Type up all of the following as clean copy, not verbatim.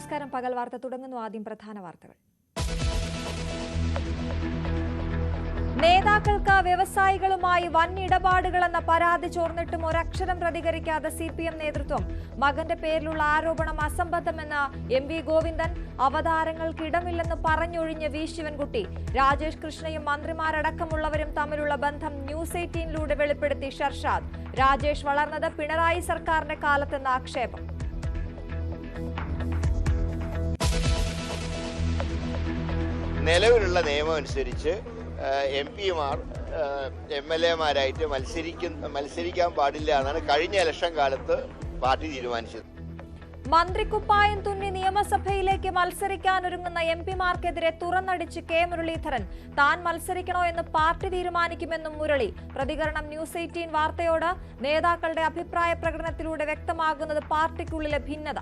നമസ്കാരം. പകൽ വാർത്ത തുടങ്ങുന്നു. ആദ്യം പ്രധാന വാർത്തകൾ. നേതാക്കൾക്ക് വ്യവസായികളുമായി വൻ ഇടപാടുകളെന്ന പരാതി ചോർന്നിട്ടും ഒരക്ഷരം പ്രതികരിക്കാതെ CPM നേതൃത്വം. മകന്റെ പേരിലുള്ള ആരോപണം അസംബന്ധമെന്ന് MV ഗോവിന്ദൻ. അവതാരങ്ങൾക്കിടമില്ലെന്ന് പറഞ്ഞൊഴിഞ്ഞ് വി ശിവൻകുട്ടി. രാജേഷ് കൃഷ്ണയും മന്ത്രിമാരടക്കമുള്ളവരും തമ്മിലുള്ള ബന്ധം News 18-ലൂടെ വെളിപ്പെടുത്തി ഷർഷാദ്. രാജേഷ് വളർന്നത് പിണറായി സർക്കാരിന്റെ കാലത്തെന്ന ആക്ഷേപം. നിലവിലുള്ള നിയമം അനുസരിച്ച് MP-മാർ MLA-മാരായിട്ട് മത്സരിക്കാൻ പാടില്ല എന്നാണ് കഴിഞ്ഞ ഇലക്ഷൻ കാലത്ത് പാർട്ടി തീരുമാനിച്ചത്. മന്ത്രിക്കുപ്പായം തുന്നി നിയമസഭയിലേക്ക് മത്സരിക്കാനൊരുങ്ങുന്ന MP-മാർക്കെതിരെ തുറന്നടിച്ച് K മുരളീധരൻ. താൻ മത്സരിക്കണോ എന്ന് പാർട്ടി തീരുമാനിക്കുമെന്നും മുരളി. പ്രതികരണം News 18 വാർത്തയോട്. നേതാക്കളുടെ അഭിപ്രായ പ്രകടനത്തിലൂടെ വ്യക്തമാകുന്നത് പാർട്ടിക്കുള്ളിലെ ഭിന്നത.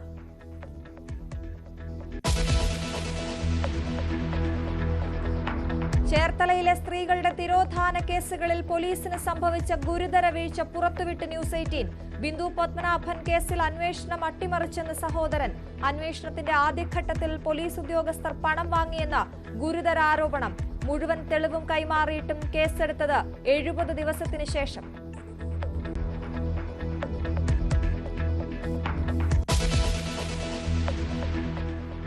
ചേർത്തലയിലെ സ്ത്രീകളുടെ തിരോധാന കേസുകളിൽ പോലീസിന് സംഭവിച്ച ഗുരുതര വീഴ്ച പുറത്തുവിട്ട് News 18. ബിന്ദു പത്മനാഭൻ കേസിൽ അന്വേഷണം അട്ടിമറിച്ചെന്ന് സഹോദരൻ. അന്വേഷണത്തിന്റെ ആദ്യഘട്ടത്തിൽ പോലീസ് ഉദ്യോഗസ്ഥർ പണം വാങ്ങിയെന്ന ഗുരുതര ആരോപണം. മുഴുവൻ തെളിവും കൈമാറിയിട്ടും കേസെടുത്തത് 70 ദിവസത്തിന് ശേഷം.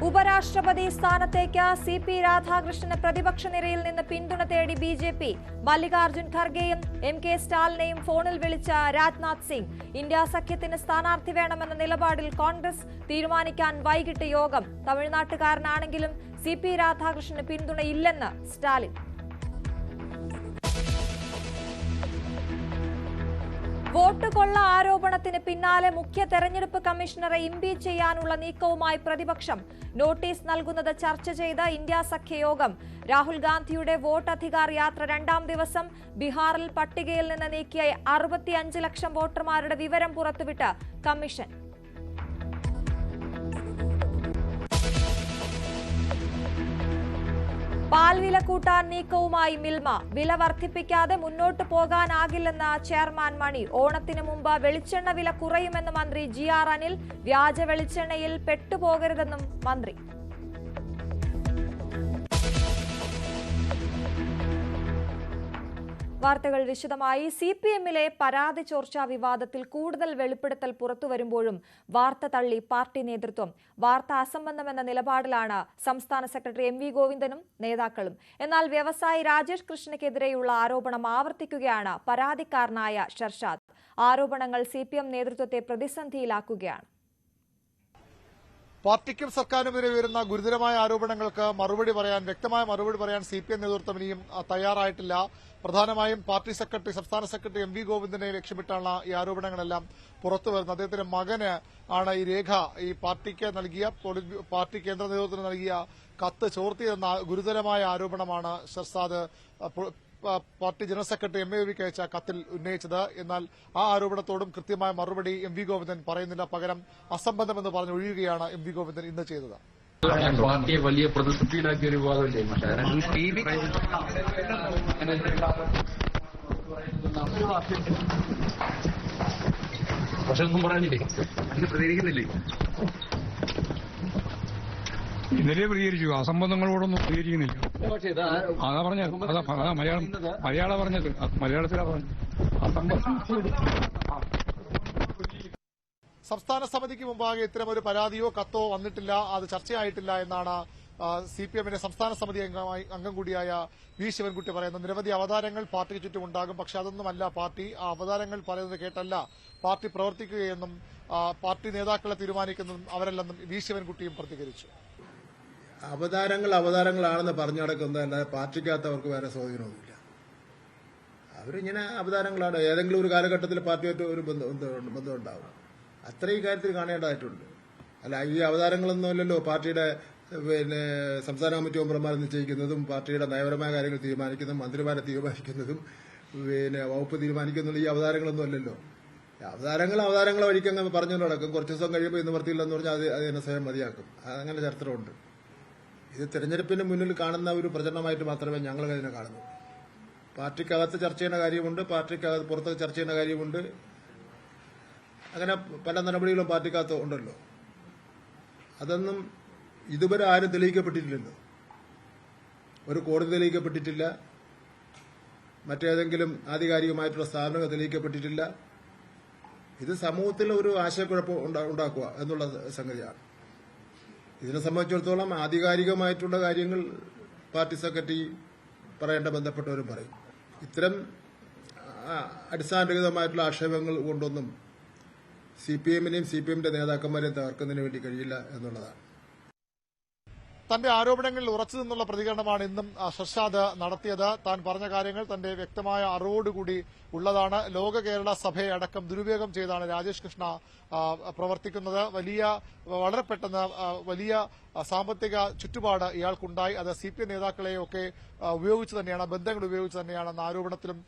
ഉപരാഷ്ട്രപതി സ്ഥാനത്തേക്ക് CP രാധാകൃഷ്ണന് പ്രതിപക്ഷ നിരയിൽ നിന്ന് പിന്തുണ തേടി BJP. മല്ലികാർജുൻ ഖർഗെയും MK സ്റ്റാലിനെയും ഫോണിൽ വിളിച്ച രാജ്നാഥ് സിംഗ്. ഇന്ത്യ സഖ്യത്തിന് സ്ഥാനാർത്ഥി വേണമെന്ന നിലപാടിൽ കോൺഗ്രസ് തീരുമാനിക്കാൻ വൈകിട്ട് യോഗം. തമിഴ്നാട്ടുകാരനാണെങ്കിലും CP രാധാകൃഷ്ണന് പിന്തുണയില്ലെന്ന് സ്റ്റാലിൻ. വോട്ട് കൊള്ള ആരോപണത്തിന് പിന്നാലെ മുഖ്യ തെരഞ്ഞെടുപ്പ് കമ്മീഷണറെ ഇംപീച്ച് ചെയ്യാനുള്ള നീക്കവുമായി പ്രതിപക്ഷം. നോട്ടീസ് നൽകുന്നത് ചർച്ച ചെയ്ത ഇന്ത്യ സഖ്യയോഗം. രാഹുൽ ഗാന്ധിയുടെ വോട്ട് അധികാർ യാത്ര 2ാം ദിവസം. ബീഹാറിൽ പട്ടികയിൽ നിന്ന് നീക്കിയ 65 ലക്ഷം വോട്ടർമാരുടെ വിവരം പുറത്തുവിട്ട് കമ്മീഷൻ. പാൽ വില കൂട്ടാൻ നീക്കവുമായി മിൽമ. വില വർദ്ധിപ്പിക്കാതെ മുന്നോട്ട് പോകാനാകില്ലെന്ന് ചെയർമാൻ മണി. ഓണത്തിന് മുമ്പ് വെളിച്ചെണ്ണ വില കുറയുമെന്ന് മന്ത്രി GR അനിൽ. വ്യാജ വെളിച്ചെണ്ണയിൽ പെട്ടുപോകരുതെന്നും മന്ത്രി. വാർത്തകൾ വിശദമായി. CPM-ലെ പരാതി ചോർച്ചാ വിവാദത്തിൽ കൂടുതൽ വെളിപ്പെടുത്തൽ പുറത്തുവരുമ്പോഴും വാർത്ത തള്ളി പാർട്ടി നേതൃത്വം. വാർത്ത അസംബന്ധമെന്ന നിലപാടിലാണ് സംസ്ഥാന സെക്രട്ടറി MV ഗോവിന്ദനും നേതാക്കളും. എന്നാൽ വ്യവസായി രാജേഷ് കൃഷ്ണയ്ക്കെതിരെയുള്ള ആരോപണം ആവർത്തിക്കുകയാണ് പരാതിക്കാരനായ ഷർഷാദ്. ആരോപണങ്ങൾ CPM നേതൃത്വത്തെ പ്രതിസന്ധിയിലാക്കുകയാണ്. പാർട്ടിക്കും സർക്കാരിനുമെതിരെ ഉയരുന്ന ഗുരുതരമായ ആരോപണങ്ങൾക്ക് വ്യക്തമായ മറുപടി പറയാൻ CPM നേതൃത്വം ഇനിയും തയ്യാറായിട്ടില്ല. പ്രധാനമായും പാർട്ടി സെക്രട്ടറി, സംസ്ഥാന സെക്രട്ടറി MV ഗോവിന്ദനെ ലക്ഷ്യമിട്ടാണ് ഈ ആരോപണങ്ങളെല്ലാം പുറത്തുവരുന്നത്. അദ്ദേഹത്തിന്റെ മകന് ആണ് ഈ രേഖ ഈ പാർട്ടിക്ക് നൽകിയ പാർട്ടി കേന്ദ്ര നേതൃത്വത്തിന് നൽകിയ കത്ത് ചോർത്തിയെന്ന ഗുരുതരമായ ആരോപണമാണ് ഷർഷാദ് പാർട്ടി ജനറൽ സെക്രട്ടറി MAVക്ക് അയച്ച കത്തിൽ ഉന്നയിച്ചത്. എന്നാൽ ആ ആരോപണത്തോടും കൃത്യമായ മറുപടി MV ഗോവിന്ദൻ പറയുന്നില്ല. പകരം അസംബന്ധമെന്ന് പറഞ്ഞ് ഒഴിയുകയാണ് MV ഗോവിന്ദൻ ഇന്ന് ചെയ്തത്. പാർട്ടിയെ വലിയ പ്രതിസന്ധിയിലാക്കിയ ഒരു വിവാദമല്ലേ പക്ഷെ ഒന്നും പറയാനില്ലേ, അതിന് പ്രതികരിക്കുന്നില്ലേ? ഇന്നലെ പ്രതികരിച്ചു, അസംബന്ധങ്ങളോടൊന്നും പ്രതികരിക്കുന്നില്ല. അതാ പറഞ്ഞ മലയാളം പറഞ്ഞത്, മലയാളത്തിലാ പറഞ്ഞത്. സംസ്ഥാന സമിതിക്ക് മുമ്പാകെ ഇത്തരമൊരു പരാതിയോ കത്തോ വന്നിട്ടില്ല, അത് ചർച്ചയായിട്ടില്ല എന്നാണ് CPM-ന്റെ സംസ്ഥാന സമിതി അംഗം കൂടിയായ വി ശിവൻകുട്ടി പറയുന്നത്. നിരവധി അവതാരങ്ങൾ പാർട്ടിക്ക് ചുറ്റും ഉണ്ടാകും, പക്ഷെ അതൊന്നുമല്ല പാർട്ടി. ആ അവതാരങ്ങൾ പറയുന്നത് കേട്ടല്ല പാർട്ടി പ്രവർത്തിക്കുകയെന്നും പാർട്ടി നേതാക്കളെ തീരുമാനിക്കുന്നതും അവരല്ലെന്നും വി ശിവൻകുട്ടിയും പ്രതികരിച്ചു. അവതാരങ്ങളാണെന്ന് പറഞ്ഞു നടക്കുന്നത് പാർട്ടിക്കകത്ത് അവർക്ക് വേറെ സ്വാധീനമൊന്നുമില്ല. അവരിങ്ങനെ അവതാരങ്ങളാണ്. ഏതെങ്കിലും ഒരു കാലഘട്ടത്തിൽ പാർട്ടിയായിട്ട് ഒരു ബന്ധം ഉണ്ടാവും. അത്രയും കാര്യത്തിൽ കാണേണ്ടതായിട്ടുണ്ട്. അല്ല, ഈ അവതാരങ്ങളൊന്നുമല്ലല്ലോ പാർട്ടിയുടെ സംസ്ഥാന കമ്മിറ്റി മെമ്പർമാരെ നിശ്ചയിക്കുന്നതും പാർട്ടിയുടെ നയപരമായ കാര്യങ്ങൾ തീരുമാനിക്കുന്നതും മന്ത്രിമാരെ തീരുമാനിക്കുന്നതും വകുപ്പ് തീരുമാനിക്കുന്നതും ഈ അവതാരങ്ങളൊന്നും അല്ലല്ലോ. അവതാരങ്ങളെ വഴിക്കങ്ങ് പറഞ്ഞു നടക്കും. കുറച്ച് ദിവസം കഴിയുമ്പോൾ ഇന്ന് വൃത്തിയില്ലെന്ന് പറഞ്ഞാൽ അത് തന്നെ സ്വയം മതിയാക്കും. അങ്ങനെ ചരിത്രമുണ്ട്. ഇത് തെരഞ്ഞെടുപ്പിന് മുന്നിൽ കാണുന്ന ഒരു പ്രചരണമായിട്ട് മാത്രമേ ഞങ്ങൾ അതിനെ കാണുന്നു. പാർട്ടിക്കകത്ത് ചർച്ച ചെയ്യുന്ന കാര്യമുണ്ട്, പാർട്ടിക്കകത്ത് പുറത്ത് ചർച്ച ചെയ്യുന്ന കാര്യമുണ്ട്. അങ്ങനെ പല നടപടികളും പാർട്ടിക്കകത്ത് ഉണ്ടല്ലോ. അതൊന്നും ഇതുവരെ ആരും തെളിയിക്കപ്പെട്ടിട്ടില്ലല്ലോ. ഒരു കോടതി തെളിയിക്കപ്പെട്ടിട്ടില്ല, മറ്റേതെങ്കിലും ആധികാരികമായിട്ടുള്ള സ്ഥാപനങ്ങൾ തെളിയിക്കപ്പെട്ടിട്ടില്ല. ഇത് സമൂഹത്തിൽ ഒരു ആശയക്കുഴപ്പം ഉണ്ടാക്കുക എന്നുള്ള സംഗതിയാണ്. ഇതിനെ സംബന്ധിച്ചിടത്തോളം ആധികാരികമായിട്ടുള്ള കാര്യങ്ങൾ പാർട്ടി സെക്രട്ടറി പറയേണ്ട ബന്ധപ്പെട്ടവരും പറയും. ഇത്തരം അടിസ്ഥാനരഹിതമായിട്ടുള്ള ആക്ഷേപങ്ങൾ കൊണ്ടൊന്നും CPM-നെയും CPM-ന്റെ നേതാക്കന്മാരെയും തകർക്കുന്നതിന് വേണ്ടി കഴിയില്ല എന്നുള്ളതാണ്. തന്റെ ആരോപണങ്ങളിൽ ഉറച്ചു നിന്നുള്ള പ്രതികരണമാണ് ഇന്നും ഷർഷാദ് നടത്തിയത്. താൻ പറഞ്ഞ കാര്യങ്ങൾ തന്റെ വ്യക്തമായ അറിവോടുകൂടി ഉള്ളതാണ്. ലോക കേരള സഭയെ അടക്കം ദുരുപയോഗം ചെയ്താണ് രാജേഷ് കൃഷ്ണ പ്രവർത്തിക്കുന്നത്. വളരെ പെട്ടെന്ന് വലിയ സാമ്പത്തിക ചുറ്റുപാട് ഇയാൾക്കുണ്ടായി. അത് CPM നേതാക്കളെയൊക്കെ ഉപയോഗിച്ച് തന്നെയാണ്, ബന്ധങ്ങൾ ഉപയോഗിച്ച് തന്നെയാണെന്ന ആരോപണത്തിലും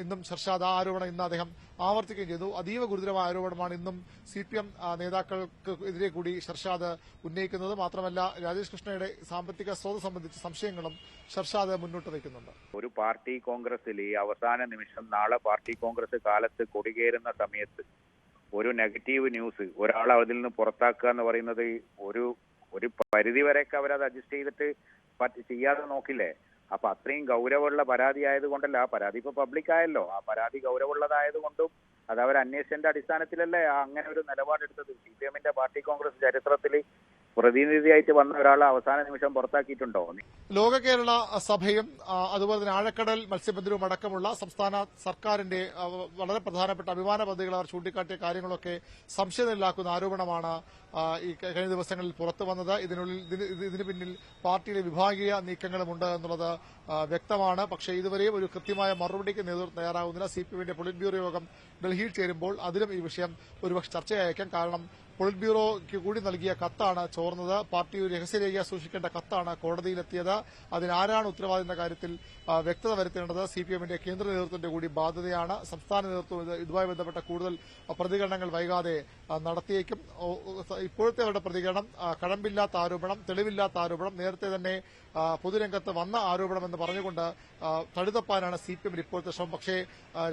ഇന്നും ഷർഷാദ് ആ ആരോപണം ഇന്ന് അദ്ദേഹം ആവർത്തിക്കുകയും ചെയ്തു. അതീവ ഗുരുതരമായ ആരോപണമാണ് ഇന്നും CPM നേതാക്കൾക്ക് എതിരെ കൂടി ഷർഷാദ് ഉന്നയിക്കുന്നത്. മാത്രമല്ല രാജേഷ് കൃഷ്ണയുടെ സാമ്പത്തിക സ്രോതസ് സംബന്ധിച്ച സംശയങ്ങളും ഷർഷാദ് മുന്നോട്ട് വയ്ക്കുന്നുണ്ട്. ഒരു പാർട്ടി കോൺഗ്രസിൽ ഈ അവസാന നിമിഷം നാളെ പാർട്ടി കോൺഗ്രസ് കാലത്ത് കൊടികേറുന്ന സമയത്ത് ഒരു നെഗറ്റീവ് ന്യൂസ് ഒരാളെ അതിൽ നിന്ന് പുറത്താക്കുക എന്ന് പറയുന്നത് ഒരു പരിധി വരെയൊക്കെ അവരത് അഡ്ജസ്റ്റ് ചെയ്തിട്ട് ചെയ്യാതെ നോക്കില്ലേ. അപ്പൊ അത്രയും ഗൗരവമുള്ള പരാതി ആയതുകൊണ്ടല്ല, ആ പരാതി ഇപ്പൊ പബ്ലിക് ആയല്ലോ, ആ പരാതി ഗൗരവമുള്ളതായതുകൊണ്ടും അത് അവർ അന്വേഷണത്തിന്റെ അടിസ്ഥാനത്തിലല്ലേ അങ്ങനെ ഒരു നിലപാടെടുത്തത്. CPM-ന്റെ പാർട്ടി കോൺഗ്രസ് ചരിത്രത്തിൽ പ്രതിനിധിയായിട്ട് വന്ന ഒരാളെ അവസാന നിമിഷം പുറത്താക്കിയിട്ടുണ്ടോ? ലോക കേരള സഭയും അതുപോലെ തന്നെ ആഴക്കടൽ മത്സ്യബന്ധനവും അടക്കമുള്ള സംസ്ഥാന സർക്കാരിന്റെ വളരെ പ്രധാനപ്പെട്ട അഭിമാന പദ്ധതികൾ അവർ ചൂണ്ടിക്കാട്ടിയ കാര്യങ്ങളൊക്കെ സംശയത്തിലാക്കുന്ന ആരോപണമാണ് ഈ കഴിഞ്ഞ ദിവസങ്ങളിൽ പുറത്തു വന്നത്. ഇതിന് പിന്നിൽ പാർട്ടിയിലെ വിഭാഗീയ നീക്കങ്ങളുമുണ്ട് എന്നുള്ളത് വ്യക്തമാണ്. പക്ഷേ ഇതുവരെയും ഒരു കൃത്യമായ മറുപടിക്ക് നേതൃത്വം തയ്യാറാകുന്നില്ല. CPM-ന്റെ പൊളിറ്റ് ബ്യൂറോ യോഗം ഡൽഹിയിൽ ചേരുമ്പോൾ അതിലും ഈ വിഷയം ഒരുപക്ഷെ ചർച്ചയായേക്കാം. കാരണം പൊളിറ്റ് ബ്യൂറോയ്ക്ക് കൂടി നൽകിയ കത്താണ് ചോർന്നത്. പാർട്ടി ഒരു രഹസ്യരേഖ സൂക്ഷിക്കേണ്ട കത്താണ് കോടതിയിലെത്തിയത്. അതിനാരാണ് ഉത്തരവാദി എന്ന കാര്യത്തിൽ വ്യക്തത വരുത്തേണ്ടത് CPM-ന്റെ കേന്ദ്ര നേതൃത്വത്തിന്റെ കൂടി ബാധ്യതയാണ്. സംസ്ഥാന നേതൃത്വം ഇതുമായി ബന്ധപ്പെട്ട കൂടുതൽ പ്രതികരണങ്ങൾ വൈകാതെ നടത്തിയേക്കും. ഇപ്പോഴത്തെ അവരുടെ പ്രതികരണം കഴമ്പില്ലാത്ത ആരോപണം, തെളിവില്ലാത്ത ആരോപണം, നേരത്തെ തന്നെ പൊതുരംഗത്ത് വന്ന ആരോപണമെന്ന് പറഞ്ഞുകൊണ്ട് തടുതപ്പാനാണ് CPM-ന്റെ ഇപ്പോഴത്തെ ശ്രമം. പക്ഷേ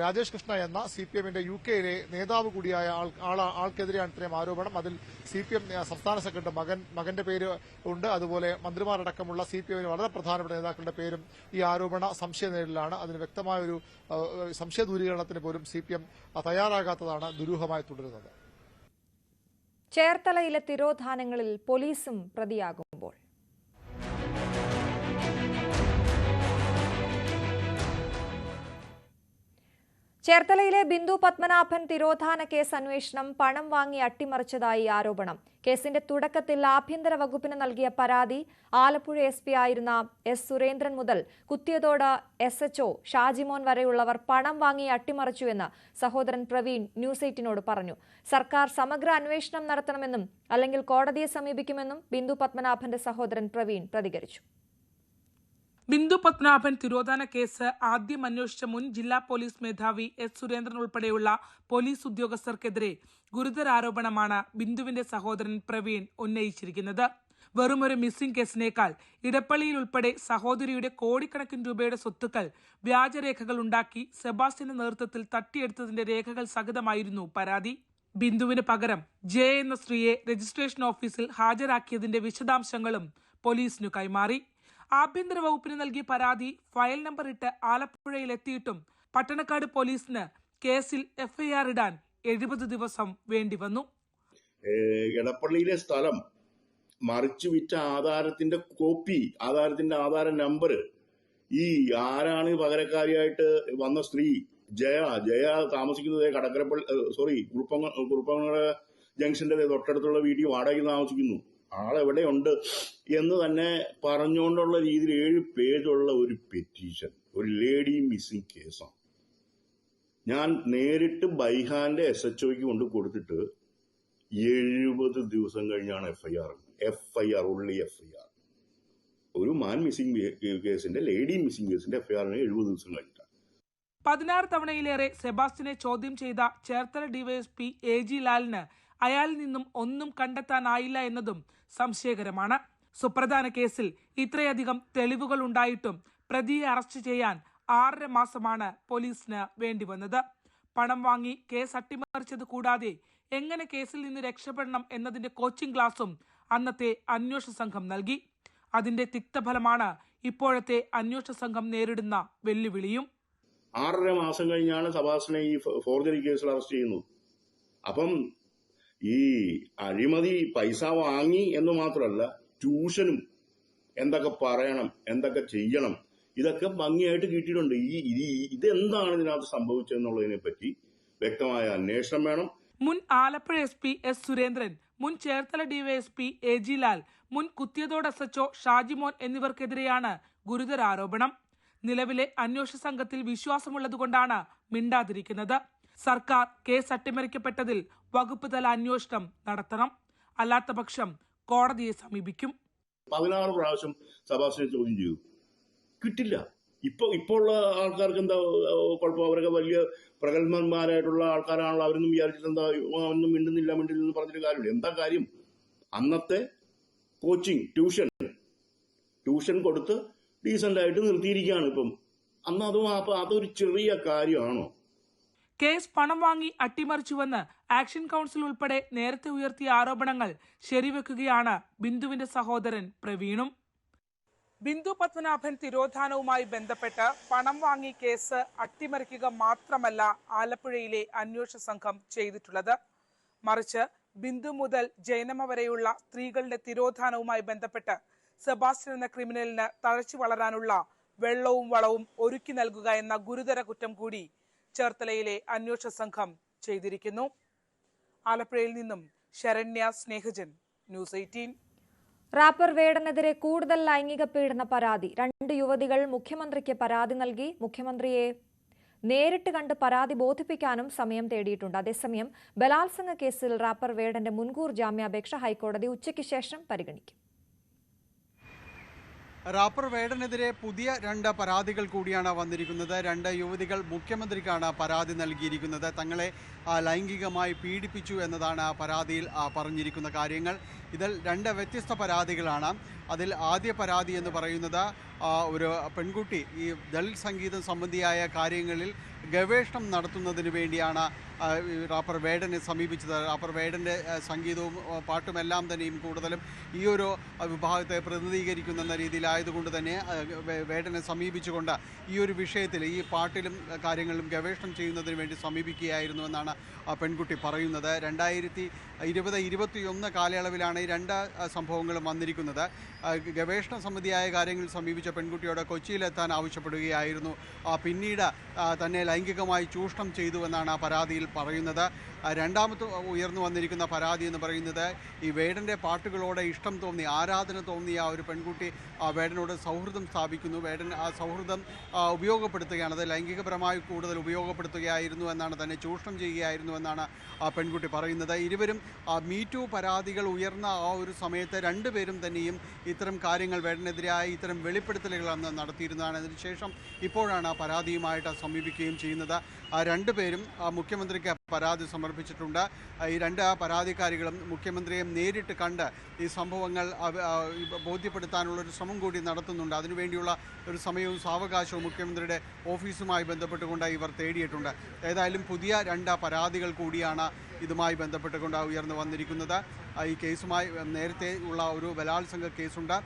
രാജേഷ് കൃഷ്ണ എന്ന CPM-ന്റെ UK-യിലെ നേതാവ് കൂടിയായ ആൾക്കെതിരെയാണ് ഇത്രയും ആരോപണം. അതിൽ CPM സംസ്ഥാന സെക്രട്ടറി മകന്റെ പേര് ഉണ്ട്. അതുപോലെ മന്ത്രിമാരടക്കമുള്ള CPM-ന് വളരെ പ്രധാനപ്പെട്ട നേതാക്കളുടെ പേരും ഈ ആരോപണ സംശയ നേരിലാണ്. അതിന് വ്യക്തമായ ഒരു സംശയ ദൂരീകരണത്തിന് പോലും CPM തയ്യാറാകാത്തതാണ് ദുരൂഹമായി തുടരുന്നത്. ചേർത്തലയിലെ തിരോധാനങ്ങളിൽ പോലീസും പ്രതിയാകുമ്പോൾ ചേർത്തലയിലെ ബിന്ദു പത്മനാഭൻ തിരോധാന കേസ് അന്വേഷണം പണം വാങ്ങി അട്ടിമറിച്ചതായി ആരോപണം. കേസിന്റെ തുടക്കത്തിൽ ആഭ്യന്തര വകുപ്പിന് നൽകിയ പരാതി ആലപ്പുഴ SP ആയിരുന്ന S. സുരേന്ദ്രൻ മുതൽ കുത്തിയതോട് SHO ഷാജിമോൻ വരെയുള്ളവർ പണം വാങ്ങി അട്ടിമറിച്ചുവെന്ന് സഹോദരൻ പ്രവീൺ ന്യൂസ് 8നോട് പറഞ്ഞു. സർക്കാർ സമഗ്ര അന്വേഷണം നടത്തണമെന്നും അല്ലെങ്കിൽ കോടതിയെ സമീപിക്കുമെന്നും ബിന്ദു പത്മനാഭന്റെ സഹോദരൻ പ്രവീൺ പ്രതികരിച്ചു. ബിന്ദു പത്മനാഭൻ തിരോധാന കേസ് ആദ്യം അന്വേഷിച്ച മുൻ ജില്ലാ പോലീസ് മേധാവി S. സുരേന്ദ്രൻ ഉൾപ്പെടെയുള്ള പോലീസ് ഉദ്യോഗസ്ഥർക്കെതിരെ ഗുരുതര ആരോപണമാണ് ബിന്ദുവിന്റെ സഹോദരൻ പ്രവീൺ ഉന്നയിച്ചിരിക്കുന്നത്. വെറുമൊരു മിസ്സിംഗ് കേസിനേക്കാൾ ഇടപ്പള്ളിയിൽ ഉൾപ്പെടെ സഹോദരിയുടെ കോടിക്കണക്കിന് രൂപയുടെ സ്വത്തുക്കൾ വ്യാജരേഖകൾ ഉണ്ടാക്കി സെബാസ്റ്റ്യന്റെ നേതൃത്വത്തിൽ തട്ടിയെടുത്തതിന്റെ രേഖകൾ സഹിതമായിരുന്നു പരാതി. ബിന്ദുവിന് പകരം J എന്ന സ്ത്രീയെ രജിസ്ട്രേഷൻ ഓഫീസിൽ ഹാജരാക്കിയതിന്റെ വിശദാംശങ്ങളും പോലീസിനു കൈമാറി. ആഭ്യന്തര വകുപ്പിന് നൽകിയ പരാതി ഫയൽ നമ്പർ ഇട്ട് ആലപ്പുഴയിലെത്തിയിട്ടും പട്ടണക്കാട് പോലീസിന് കേസിൽ FIR ഇടാൻ 70 ദിവസം വേണ്ടിവന്നു. എടപ്പള്ളിയിലെ സ്ഥലം മറിച്ചു വിറ്റ ആധാരത്തിന്റെ കോപ്പി, ആധാരത്തിന്റെ ആധാര നമ്പർ, ഈ ആരാണ് പകരക്കാരിയായിട്ട് വന്ന സ്ത്രീ ജയ താമസിക്കുന്നത് കടക്കരപ്പള്ളി കുറുപ്പങ്ങര ജംഗ്ഷന്റെ തൊട്ടടുത്തുള്ള വീട്ടിൽ വാടകയ്ക്ക് താമസിക്കുന്നു. ആളെവിടെയുണ്ട് എന്ന് തന്നെ പറഞ്ഞുകൊണ്ടുള്ള രീതിയിൽ 7 പേജുള്ള ഒരു പെറ്റീഷൻ, ഒരു ലേഡി മിസ്സിംഗ് കേസാണ്. ഞാൻ നേരിട്ട് ബൈഹാന്റെ SHOയ്ക്ക് കൊണ്ട് കൊടുത്തിട്ട് 70 ദിവസം കഴിഞ്ഞാണ് FIR ഉള്ളി FIR. ഒരു മാൻ മിസ്സിംഗ് കേസിന്റെ, ലേഡി മിസ്സിംഗ് കേസിന്റെ FIR-ന് 70 ദിവസം കഴിഞ്ഞിട്ടാണ്. 16 തവണയിലേറെ സെബാസ്റ്റ്യനെ ചോദ്യം ചെയ്ത ചേർത്തല DYSP AG ലാലിന് അയാളിൽ നിന്നും ഒന്നും കണ്ടെത്താനായില്ല എന്നതും സംശയകരമാണ്. സുപ്രധാന കേസിൽ ഇത്രയധികം തെളിവുകൾ ഉണ്ടായിട്ടും പ്രതിയെ അറസ്റ്റ് ചെയ്യാൻ 6.5 മാസമാണ് പോലീസിന് വേണ്ടിവന്നത്. പണം വാങ്ങി കേസ് അട്ടിമറിച്ചത് കൂടാതെ എങ്ങനെ കേസിൽ നിന്ന് രക്ഷപ്പെടണം എന്നതിന്റെ കോച്ചിംഗ് ക്ലാസും അന്നത്തെ അന്വേഷണ സംഘം നൽകി. അതിന്റെ തിക്തഫലമാണ് ഇപ്പോഴത്തെ അന്വേഷണ സംഘം നേരിടുന്ന വെല്ലുവിളിയും. 6.5 മാസം കഴിഞ്ഞാണ് സബാസിനെ ഈ ഫോർജറി കേസിൽ അറസ്റ്റ് ചെയ്യുന്നത്. അപ്പം ഈ അഴിമതി പൈസ വാങ്ങി എന്ന് മാത്രമല്ല, ട്യൂഷനും എന്തൊക്കെ പറയണം, എന്തൊക്കെ ചെയ്യണം, ഇതൊക്കെ ഭംഗിയായിട്ട് കിട്ടിയിട്ടുണ്ട്. ഇതെന്താണ് ഇതിനകത്ത് സംഭവിച്ചതെന്നുള്ളതിനെ പറ്റി വ്യക്തമായ അന്വേഷണം വേണം. മുൻ ആലപ്പുഴ SP എസ് സുരേന്ദ്രൻ, മുൻ ചേർത്തല DYSP AG ലാൽ, മുൻ കുത്തിയതോട് SHO ഷാജിമോൻ എന്നിവർക്കെതിരെയാണ് ഗുരുതര ആരോപണം. നിലവിലെ അന്വേഷണ സംഘത്തിൽ വിശ്വാസമുള്ളതുകൊണ്ടാണ് മിണ്ടാതിരിക്കുന്നത്. സർക്കാർ കേസ് അട്ടിമറിക്കപ്പെട്ടതിൽ വകുപ്പ് തല അന്വേഷണം നടത്തണം. അല്ലാത്തപക്ഷം കോടതിയെ സമീപിക്കും. 16 പ്രാവശ്യം സബാസിനെ ചോദ്യം ചെയ്തു, കിട്ടില്ല. ഇപ്പോൾ ഉള്ള ആൾക്കാർക്ക് എന്താ കുഴപ്പം? അവരൊക്കെ വലിയ പ്രഗത്ഭന്മാരായിട്ടുള്ള ആൾക്കാരാണല്ലോ. അവരൊന്നും വിചാരിച്ചിട്ട് എന്താ ഒന്നും മിണ്ടുന്നില്ലെന്ന് പറഞ്ഞിട്ട് കാര്യമില്ല. എന്താ കാര്യം? അന്നത്തെ കോച്ചിങ് ട്യൂഷൻ കൊടുത്ത് ഡീസന്റ് ആയിട്ട് നിർത്തിയിരിക്കുകയാണ് ഇപ്പം. അന്ന് അതൊരു ചെറിയ കാര്യമാണോ? കേസ് പണം വാങ്ങി അട്ടിമറിച്ചുവെന്ന് ആക്ഷൻ കൗൺസിൽ ഉൾപ്പെടെ നേരത്തെ ഉയർത്തിയ ആരോപണങ്ങൾ ശരിവെക്കുകയാണ് ബിന്ദുവിന്റെ സഹോദരൻ പ്രവീണും. ബിന്ദു പത്മനാഭൻ തിരോധാനവുമായി ബന്ധപ്പെട്ട് പണം വാങ്ങി കേസ് അട്ടിമറിക്കുക മാത്രമല്ല ആലപ്പുഴയിലെ അന്വേഷണ സംഘം ചെയ്തിട്ടുള്ളത്. മറിച്ച് ബിന്ദു മുതൽ ജയനമ്മ വരെയുള്ള സ്ത്രീകളുടെ തിരോധാനവുമായി ബന്ധപ്പെട്ട് സെബാസ്റ്റ്യൻ എന്ന ക്രിമിനലിന് തഴച്ചു വളരാനുള്ള വെള്ളവും വളവും ഒരുക്കി നൽകുക എന്ന ഗുരുതര കുറ്റം കൂടി ചേർത്തലയിലെ അന്വേഷണ സംഘം ചെയ്തിരിക്കുന്നു. ആലപ്പുഴയിൽ നിന്നും ശരണ്യ സ്നേഹജൻ, ന്യൂസ് 18. റാപ്പർ വേടനെതിരെ കൂടുതൽ ലൈംഗിക പീഡന പരാതി. 2 യുവതികൾ മുഖ്യമന്ത്രിക്ക് പരാതി നൽകി. മുഖ്യമന്ത്രിയെ നേരിട്ട് കണ്ട് പരാതി ബോധിപ്പിക്കാനും സമയം തേടിയിട്ടുണ്ട്. അതേസമയം ബലാത്സംഗ കേസിൽ റാപ്പർ വേടന്റെ മുൻകൂർ ജാമ്യാപേക്ഷ ഹൈക്കോടതി ഉച്ചയ്ക്ക് ശേഷം പരിഗണിക്കും. റാപ്പർ വേടനെതിരെ പുതിയ 2 പരാതികൾ കൂടിയാണ് വന്നിരിക്കുന്നത്. 2 യുവതികൾ മുഖ്യമന്ത്രിക്കാണ് പരാതി നൽകിയിരിക്കുന്നത്. തങ്ങളെ ലൈംഗികമായി പീഡിപ്പിച്ചു എന്നതാണ് പരാതിയിൽ പറഞ്ഞിരിക്കുന്ന കാര്യങ്ങൾ. ഇതിൽ 2 വ്യത്യസ്ത പരാതികളാണ്. അതിൽ ആദ്യ പരാതി എന്ന് പറയുന്നത് ഒരു പെൺകുട്ടി ഈ ദളിത് സംഗീതം സംബന്ധിയായ കാര്യങ്ങളിൽ ഗവേഷണം നടത്തുന്നതിന് വേണ്ടിയാണ് റാപ്പർ വേടനെ സമീപിച്ചത്. റാപ്പർ വേടൻ്റെ സംഗീതവും പാട്ടുമെല്ലാം തന്നെയും കൂടുതലും ഈ ഒരു വിഭാഗത്തെ പ്രതിനിധീകരിക്കുന്ന രീതിയിലായതുകൊണ്ട് തന്നെ വേടനെ സമീപിച്ചുകൊണ്ട് ഈ ഒരു വിഷയത്തിൽ ഈ പാട്ടിലും കാര്യങ്ങളിലും ഗവേഷണം ചെയ്യുന്നതിന് വേണ്ടി സമീപിക്കുകയായിരുന്നു എന്നാണ് പെൺകുട്ടി പറയുന്നത്. 2020-21 കാലയളവിലാണ് ഈ 2 സംഭവങ്ങളും വന്നിരിക്കുന്നത്. ഗവേഷണ സംബന്ധിയായ കാര്യങ്ങളിൽ സമീപിച്ച പെൺകുട്ടിയോട് കൊച്ചിയിലെത്താൻ ആവശ്യപ്പെടുകയായിരുന്നു. പിന്നീട് തന്നെ ലൈംഗികമായി ചൂഷണം ചെയ്തു എന്നാണ് പരാതിയിൽ പറയുന്നത്. രണ്ടാമത്തെ ഉയർന്നു വന്നിരിക്കുന്ന പരാതി എന്ന് പറയുന്നത് ഈ വേടൻ്റെ പാട്ടുകളോട് ഇഷ്ടം തോന്നി, ആരാധന തോന്നിയ ഒരു പെൺകുട്ടി വേടനോട് സൗഹൃദം സ്ഥാപിക്കുന്നു. വേടൻ ആ സൗഹൃദം ഉപയോഗപ്പെടുത്തുകയാണ്, അത് ലൈംഗികപരമായി കൂടുതൽ ഉപയോഗപ്പെടുത്തുകയായിരുന്നു എന്നാണ്, തന്നെ ചൂഷണം ചെയ്യുകയായിരുന്നു എന്നാണ് ആ പെൺകുട്ടി പറയുന്നത്. ഇരുവരും മീറ്റു പരാതികൾ ഉയർന്ന ആ ഒരു സമയത്ത് 2 പേരും തന്നെയും ഇത്തരം കാര്യങ്ങൾ വേടനെതിരായ ഇത്തരം വെളിപ്പെടുത്തലുകൾ അന്ന് നടത്തിയിരുന്നതാണ്. അതിനുശേഷം ഇപ്പോഴാണ് പരാതിയുമായിട്ട് സമീപിക്കുകയും ചെയ്യുന്നത്. 2 പേരും മുഖ്യമന്ത്രിക്ക് പരാതി സമർപ്പിച്ചിട്ടുണ്ട്. ഈ 2 പരാതിക്കാരികളും മുഖ്യമന്ത്രിയെ നേരിട്ട് കണ്ട് ഈ സംഭവങ്ങൾ ബോധ്യപ്പെടുത്താനുള്ളൊരു ശ്രമം കൂടി നടത്തുന്നുണ്ട്. അതിനുവേണ്ടിയുള്ള ഒരു സമയവും സാവകാശവും മുഖ്യമന്ത്രിയുടെ ഓഫീസുമായി ബന്ധപ്പെട്ടുകൊണ്ട് ഇവർ തേടിയിട്ടുണ്ട്. ഏതായാലും പുതിയ 2 പരാതികൾ കൂടിയാണ് ഇതുമായി ബന്ധപ്പെട്ടുകൊണ്ട് ഉയർന്നു വന്നിരിക്കുന്നത്. ഈ കേസുമായി നേരത്തെ ഉള്ള ഒരു ബലാത്സംഗ കേസുണ്ട്.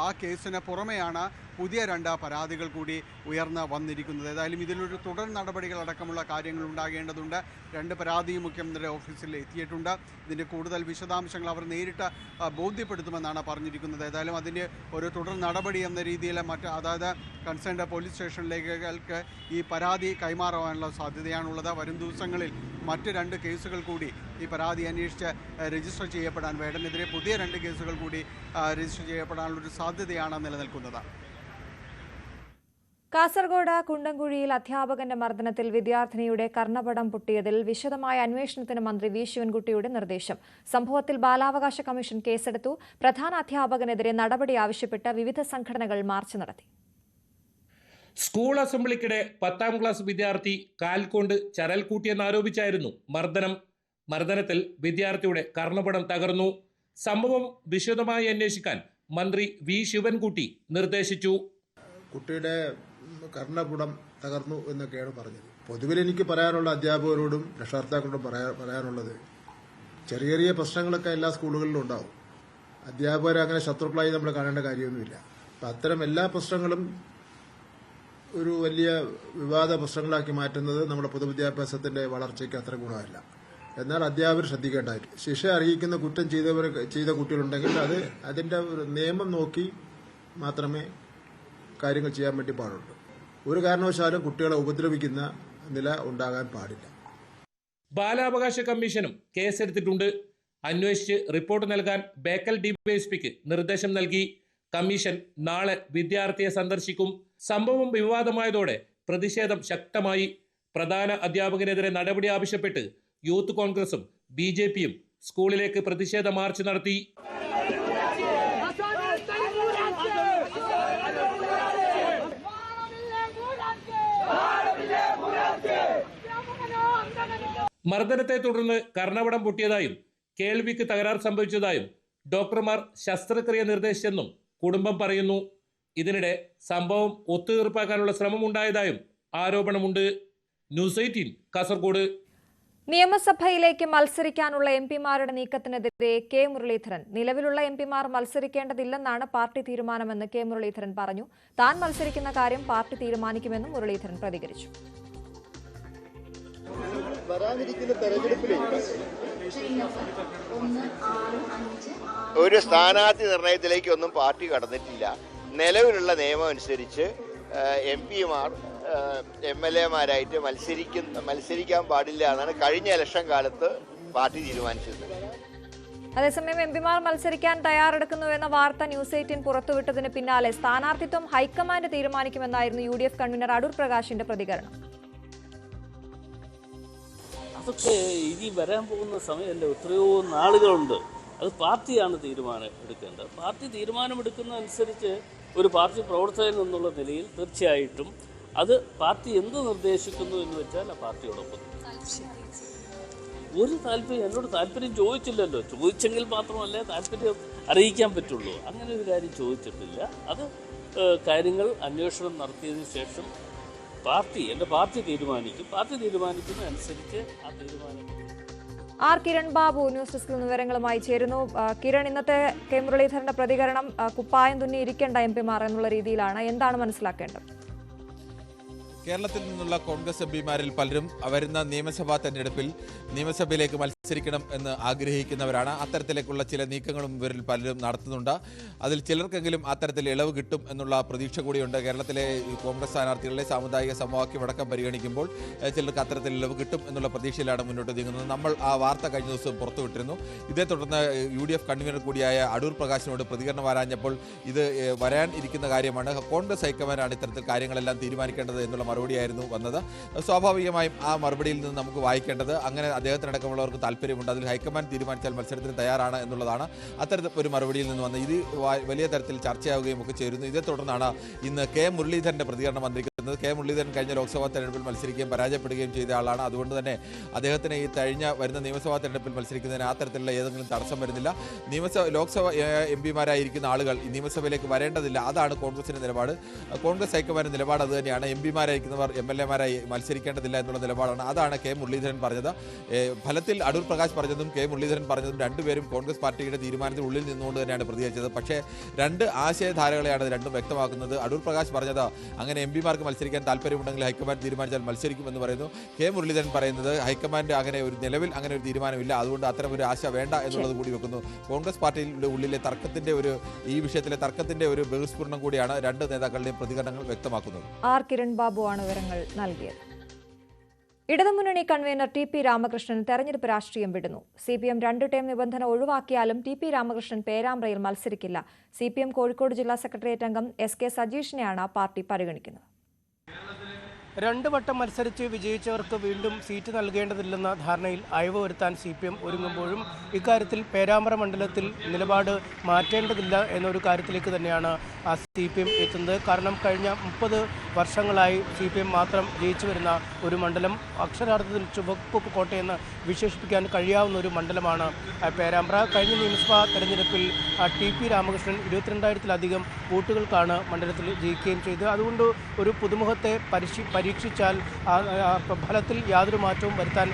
ആ കേസിന് പുറമെയാണ് പുതിയ 2 പരാതികൾ കൂടി ഉയർന്ന് വന്നിരിക്കുന്നത്. ഏതായാലും ഇതിലൊരു തുടർ നടപടികളടക്കമുള്ള കാര്യങ്ങൾ ഉണ്ടാകേണ്ടതുണ്ട്. 2 പരാതിയും മുഖ്യമന്ത്രിയുടെ ഓഫീസിൽ എത്തിയിട്ടുണ്ട്. ഇതിൻ്റെ കൂടുതൽ വിശദാംശങ്ങൾ അവർ നേരിട്ട് ബോധ്യപ്പെടുത്തുമെന്നാണ് പറഞ്ഞിരിക്കുന്നത്. ഏതായാലും അതിൻ്റെ ഒരു തുടർ നടപടി എന്ന രീതിയിൽ അതായത് കൺസേൺഡ് പോലീസ് സ്റ്റേഷനിലേക്ക് ഈ പരാതി കൈമാറാനുള്ള സാധ്യതയാണുള്ളത്. വരും ദിവസങ്ങളിൽ മറ്റ് 2 കേസുകൾ കൂടി ഈ പരാതി അന്വേഷിച്ച് രജിസ്റ്റർ ചെയ്യപ്പെടാൻ, വേടനെതിരെ പുതിയ 2 കേസുകൾ കൂടി രജിസ്റ്റർ ചെയ്യപ്പെടാനുള്ളൊരു സാധ്യതയാണ് നിലനിൽക്കുന്നത്. കാസർഗോഡ് കുണ്ടംകുഴിയിൽ അധ്യാപകന്റെ മർദ്ദനത്തിൽ വിദ്യാർത്ഥിനിയുടെ കർണപടം പൊട്ടിയതിൽ വിശദമായ അന്വേഷണത്തിന് മന്ത്രി വി ശിവൻകുട്ടിയുടെ നിർദ്ദേശം. സംഭവത്തിൽ ബാലാവകാശ കമ്മീഷൻ കേസെടുത്തു. പ്രധാന അധ്യാപകനെതിരെ നടപടി ആവശ്യപ്പെട്ട് വിവിധ സംഘടനകൾ മാർച്ച് നടത്തി. സ്കൂൾ അസംബ്ലിക്കിടെ 10ാം ക്ലാസ് വിദ്യാർത്ഥി കാൽകൊണ്ട് ചരൽ കൂട്ടിയെന്നാരോപിച്ചായിരുന്നു മർദ്ദനത്തിൽ വിദ്യാർത്ഥിയുടെ കർണപടം തകർന്നു. സംഭവം വിശദമായി അന്വേഷിക്കാൻ മന്ത്രി വി ശിവൻകുട്ടി നിർദ്ദേശിച്ചു. കുട്ടിയുടെ കർണപുടം തകർന്നു എന്നൊക്കെയാണ് പറഞ്ഞത്. പൊതുവിൽ എനിക്ക് പറയാനുള്ള അധ്യാപകരോടും രക്ഷകർത്താക്കളോടും പറയാനുള്ളത്, ചെറിയ ചെറിയ പ്രശ്നങ്ങളൊക്കെ എല്ലാ സ്കൂളുകളിലും ഉണ്ടാവും. അധ്യാപകരെ അങ്ങനെ ശത്രുക്കളായി നമ്മൾ കാണേണ്ട കാര്യമൊന്നുമില്ല. അപ്പം അത്തരം എല്ലാ പ്രശ്നങ്ങളും ഒരു വലിയ വിവാദ പ്രശ്നങ്ങളാക്കി മാറ്റുന്നത് നമ്മുടെ പൊതുവിദ്യാഭ്യാസത്തിന്റെ വളർച്ചയ്ക്ക് അത്ര ഗുണമല്ല. എന്നാൽ അധ്യാപകർ ശ്രദ്ധിക്കേണ്ടതായിട്ട് ശിക്ഷ അറിയിക്കുന്ന കുറ്റം ചെയ്ത കുട്ടികളുണ്ടെങ്കിൽ അതിന്റെ ഒരു നിയമം നോക്കി മാത്രമേ കാര്യങ്ങൾ ചെയ്യാൻ വേണ്ടി പാടുള്ളൂ. ഒരു കാരണവശാലും കുട്ടികളെ ഉപദ്രവിക്കുന്ന നില ഉണ്ടാകാൻ പാടില്ല. ബാലാവകാശ കമ്മീഷനും കേസെടുത്തിട്ടുണ്ട്. അന്വേഷിച്ച് റിപ്പോർട്ട് നൽകാൻ ബേക്കൽ ഡിവൈഎസ്പിക്ക് നിർദ്ദേശം നൽകി. കമ്മീഷൻ നാളെ വിദ്യാർത്ഥിയെ സന്ദർശിക്കും. സംഭവം വിവാദമായതോടെ പ്രതിഷേധം ശക്തമായി. പ്രധാന അധ്യാപകനെതിരെ നടപടി ആവശ്യപ്പെട്ട് യൂത്ത് കോൺഗ്രസും BJPയും സ്കൂളിലേക്ക് പ്രതിഷേധ മാർച്ച് നടത്തി. മർദ്ദനത്തെ തുടർന്ന് കർണപടം പൊട്ടിയതായും കേൾവിക്ക് തകരാർ സംഭവിച്ചതായും ഡോക്ടർമാർ ശസ്ത്രക്രിയ നിർദ്ദേശിച്ചെന്നും കുടുംബം പറയുന്നു. ഇതിനിടെ സംഭവം ഒത്തുതീർപ്പാക്കാനുള്ള ശ്രമമുണ്ടായതായും ആരോപണമുണ്ട്. ന്യൂസ് 18 കാസർഗോഡ്. നിയമസഭയിലേക്ക് മത്സരിക്കാനുള്ള എംപിമാരുടെ നീക്കത്തിനെതിരെ കെ മുരളീധരൻ നിലവിലുള്ള എംപിമാർ മത്സരിക്കേണ്ടതില്ലെന്നാണ് പാർട്ടി തീരുമാനമെന്ന് കെ മുരളീധരൻ പറഞ്ഞു. താൻ മത്സരിക്കുന്ന കാര്യം പാർട്ടി തീരുമാനിക്കുമെന്നും മുരളീധരൻ പ്രതികരിച്ചു. ഒരു സ്ഥാനാർത്ഥി നിർണയത്തിലേക്കൊന്നും പാർട്ടി കടന്നിട്ടില്ല. നിലവിലുള്ള നിയമം അനുസരിച്ച് MP-മാർ MLA-മാരായിട്ട് മത്സരിക്കാൻ പാടില്ല എന്നാണ് കഴിഞ്ഞ ഇലക്ഷൻ കാലത്ത് പാർട്ടി തീരുമാനിച്ചത്. അതേസമയം എംപിമാർ മത്സരിക്കാൻ തയ്യാറെടുക്കുന്നുവെന്ന വാർത്ത ന്യൂസ് 18 പുറത്തുവിട്ടതിന് പിന്നാലെ സ്ഥാനാർത്ഥിത്വം ഹൈക്കമാൻഡ് തീരുമാനിക്കുമെന്നായിരുന്നു UDF കൺവീനർ അടൂർ പ്രകാശിന്റെ പ്രതികരണം. അതൊക്കെ ഇനി വരാൻ പോകുന്ന സമയമല്ല, എത്രയോ നാളുകളുണ്ട്. അത് പാർട്ടിയാണ് തീരുമാനം എടുക്കേണ്ടത്. പാർട്ടി തീരുമാനമെടുക്കുന്നതനുസരിച്ച് ഒരു പാർട്ടി പ്രവർത്തകൻ എന്നുള്ള നിലയിൽ തീർച്ചയായിട്ടും അത് പാർട്ടി എന്ത് നിർദ്ദേശിക്കുന്നു എന്ന് വെച്ചാൽ ആ പാർട്ടിയോടൊപ്പം. ഒരു താല്പര്യം എന്നോട് താല്പര്യം ചോദിച്ചില്ലല്ലോ. ചോദിച്ചെങ്കിൽ മാത്രമല്ലേ താല്പര്യം അറിയിക്കാൻ പറ്റുള്ളൂ. അങ്ങനെ ഒരു കാര്യം ചോദിച്ചിട്ടില്ല. അത് കാര്യങ്ങൾ അന്വേഷണം നടത്തിയതിനു ശേഷം എൻ്റെ പാർട്ടി തീരുമാനിക്കും. പാർട്ടി തീരുമാനിക്കുന്നതനുസരിച്ച് ആ തീരുമാനം. ആർ കിരൺ ബാബു ന്യൂസ് ഡെസ്കിൽ വിവരങ്ങളുമായി ചേരുന്നു. കിരൺ, ഇന്നത്തെ കെ മുരളീധരന്റെ പ്രതികരണം കുപ്പായം തുന്നി ഇരിക്കേണ്ട എംപിമാർ എന്നുള്ള രീതിയിലാണ്. എന്താണ് മനസ്സിലാക്കേണ്ടത്? കേരളത്തിൽ നിന്നുള്ള കോൺഗ്രസ് എംപിമാരിൽ പലരും വരുന്ന നിയമസഭാ തെരഞ്ഞെടുപ്പിൽ നിയമസഭയിലേക്ക് മത്സരിക്കണം എന്ന് ആഗ്രഹിക്കുന്നവരാണ്. അത്തരത്തിലേക്കുള്ള ചില നീക്കങ്ങളും ഇവരിൽ പലരും നടത്തുന്നുണ്ട്. അതിൽ ചിലർക്കെങ്കിലും അത്തരത്തിൽ ഇളവ് കിട്ടും എന്നുള്ള പ്രതീക്ഷ കൂടിയുണ്ട്. കേരളത്തിലെ കോൺഗ്രസ് സ്ഥാനാർത്ഥികളുടെ സാമുദായിക സമവാക്യമടക്കം പരിഗണിക്കുമ്പോൾ ചിലർക്ക് അത്തരത്തിൽ ഇളവ് കിട്ടും എന്നുള്ള പ്രതീക്ഷയിലാണ് മുന്നോട്ട് നീങ്ങുന്നത്. നമ്മൾ ആ വാർത്ത കഴിഞ്ഞ ദിവസം പുറത്തുവിട്ടിരുന്നു. ഇതേ തുടർന്ന് UDF കൺവീനർ കൂടിയായ അടൂർ പ്രകാശിനോട് പ്രതികരണം ആരാഞ്ഞപ്പോൾ ഇത് വരാൻ ഇരിക്കുന്ന കാര്യമാണ്, കോൺഗ്രസ് ഹൈക്കമാൻഡാണ് ഇത്തരത്തിൽ കാര്യങ്ങളെല്ലാം തീരുമാനിക്കേണ്ടത് എന്നുള്ള മറുപടിയായിരുന്നു വന്നത്. സ്വാഭാവികമായും ആ മറുപടിയിൽ നിന്ന് നമുക്ക് വായിക്കേണ്ടത് അങ്ങനെ അദ്ദേഹത്തിനടക്കമുള്ളവർക്ക് താല്പര്യമുണ്ട്, അതിൽ ഹൈക്കമാൻഡ് തീരുമാനിച്ചാൽ മത്സരത്തിന് തയ്യാറാണ് എന്നുള്ളതാണ്. അത്തരത്തിൽ ഒരു മറുപടിയിൽ നിന്ന് വന്നത് ഇത് വലിയ തരത്തിൽ ചർച്ചയാവുകയും ഒക്കെ ചേരുന്നു. ഇതേ തുടർന്നാണ് ഇന്ന് കെ മുരളീധരന്റെ പ്രതികരണം വന്നിരിക്കുന്നത്. കെ മുരളീധരൻ കഴിഞ്ഞ ലോക്സഭാ തെരഞ്ഞെടുപ്പിൽ മത്സരിക്കുകയും പരാജയപ്പെടുകയും ചെയ്ത ആളാണ്. അതുകൊണ്ട് തന്നെ അദ്ദേഹത്തിന് ഈ വരുന്ന നിയമസഭാ തെരഞ്ഞെടുപ്പിൽ മത്സരിക്കുന്നതിന് ആ തരത്തിലുള്ള ഏതെങ്കിലും തടസ്സം വരുന്നില്ല. ലോക്സഭ എംപിമാരായിരിക്കുന്ന ആളുകൾ ഈ നിയമസഭയിലേക്ക് വരേണ്ടതില്ല, അതാണ് കോൺഗ്രസിന്റെ നിലപാട്. കോൺഗ്രസ് ഹൈക്കമാൻഡ് നിലപാട് അത് തന്നെയാണ്. എംപിമാരായിരിക്കുന്നവർ MLA-മാരായി മത്സരിക്കേണ്ടതില്ല എന്നുള്ള നിലപാടാണ്. അതാണ് കെ മുരളീധരൻ പറഞ്ഞത്. ഫലത്തിൽ അടൂർ പ്രകാശ് പറഞ്ഞതും കെ മുരളീധരൻ പറഞ്ഞതും രണ്ടുപേരും കോൺഗ്രസ് പാർട്ടിയുടെ തീരുമാനത്തിൽ ഉള്ളിൽ നിന്നുകൊണ്ട് തന്നെയാണ് പ്രതികരിച്ചത്. പക്ഷേ രണ്ട് ആശയധാരകളെയാണ് രണ്ടും വ്യക്തമാക്കുന്നത്. അടൂർ പ്രകാശ് പറഞ്ഞത് അങ്ങനെ എംപിമാർക്ക് മത്സരിക്കാൻ താല്പര്യമുണ്ടെങ്കിൽ ഹൈക്കമാൻഡ് തീരുമാനിച്ചാൽ മത്സരിക്കുമെന്ന് പറയുന്നു. കെ മുരളീധരൻ പറയുന്നത് ഹൈക്കമാൻഡ് അങ്ങനെ ഒരു നിലവിൽ അങ്ങനെ ഒരു തീരുമാനമില്ല, അതുകൊണ്ട് അത്തരം ഒരു ആശ വേണ്ട എന്നുള്ളത് കൂടി വെക്കുന്നു. കോൺഗ്രസ് പാർട്ടിയുടെ ഉള്ളിലെ ഈ വിഷയത്തിലെ തർക്കത്തിന്റെ ഒരു ബഹിസ്ഫുരണം കൂടിയാണ് രണ്ട് നേതാക്കളുടെയും പ്രതികരണങ്ങൾ വ്യക്തമാക്കുന്നത്. ആർ കിരൺ ബാബുവാണ് വിവരങ്ങൾ നൽകിയത്. ഇടതുമുന്നണി കൺവീനർ TP രാമകൃഷ്ണൻ തെരഞ്ഞെടുപ്പ് രാഷ്ട്രീയം വിടുന്നു. CPM 2 ടേം നിബന്ധന ഒഴിവാക്കിയാലും TP രാമകൃഷ്ണൻ പേരാമ്പ്രയിൽ മത്സരിക്കില്ല. CPM കോഴിക്കോട് ജില്ലാ സെക്രട്ടേറിയറ്റ് അംഗം SK സജീഷിനെയാണ് പാർട്ടി പരിഗണിക്കുന്നത്. 2 വട്ടം മത്സരിച്ച് വിജയിച്ചവർക്ക് വീണ്ടും സീറ്റ് നൽകേണ്ടതില്ലെന്ന ധാരണയിൽ അയവ് വരുത്താൻ CPM ഒരുങ്ങുമ്പോഴും ഇക്കാര്യത്തിൽ പേരാമ്പ്ര മണ്ഡലത്തിൽ നിലപാട് മാറ്റേണ്ടതില്ല എന്നൊരു കാര്യത്തിലേക്ക് തന്നെയാണ് CPM എത്തുന്നത്. കാരണം കഴിഞ്ഞ 30 വർഷങ്ങളായി CPM മാത്രം ജയിച്ചു വരുന്ന ഒരു മണ്ഡലം, അക്ഷരാർത്ഥത്തിൽ ചുവപ്പ് കോട്ടയെന്ന് വിശേഷിപ്പിക്കാൻ കഴിയാവുന്ന ഒരു മണ്ഡലമാണ് പേരാമ്പ്ര. കഴിഞ്ഞ നിയമസഭാ തെരഞ്ഞെടുപ്പിൽ TP രാമകൃഷ്ണൻ 22,000-ലധികം വോട്ടുകൾക്കാണ് മണ്ഡലത്തിൽ ജയിക്കുകയും ചെയ്തത്. അതുകൊണ്ട് ഒരു പുതുമുഖത്തെ പരീക്ഷിച്ചാൽ ഫലത്തിൽ യാതൊരു മാറ്റവും വരുത്താൻ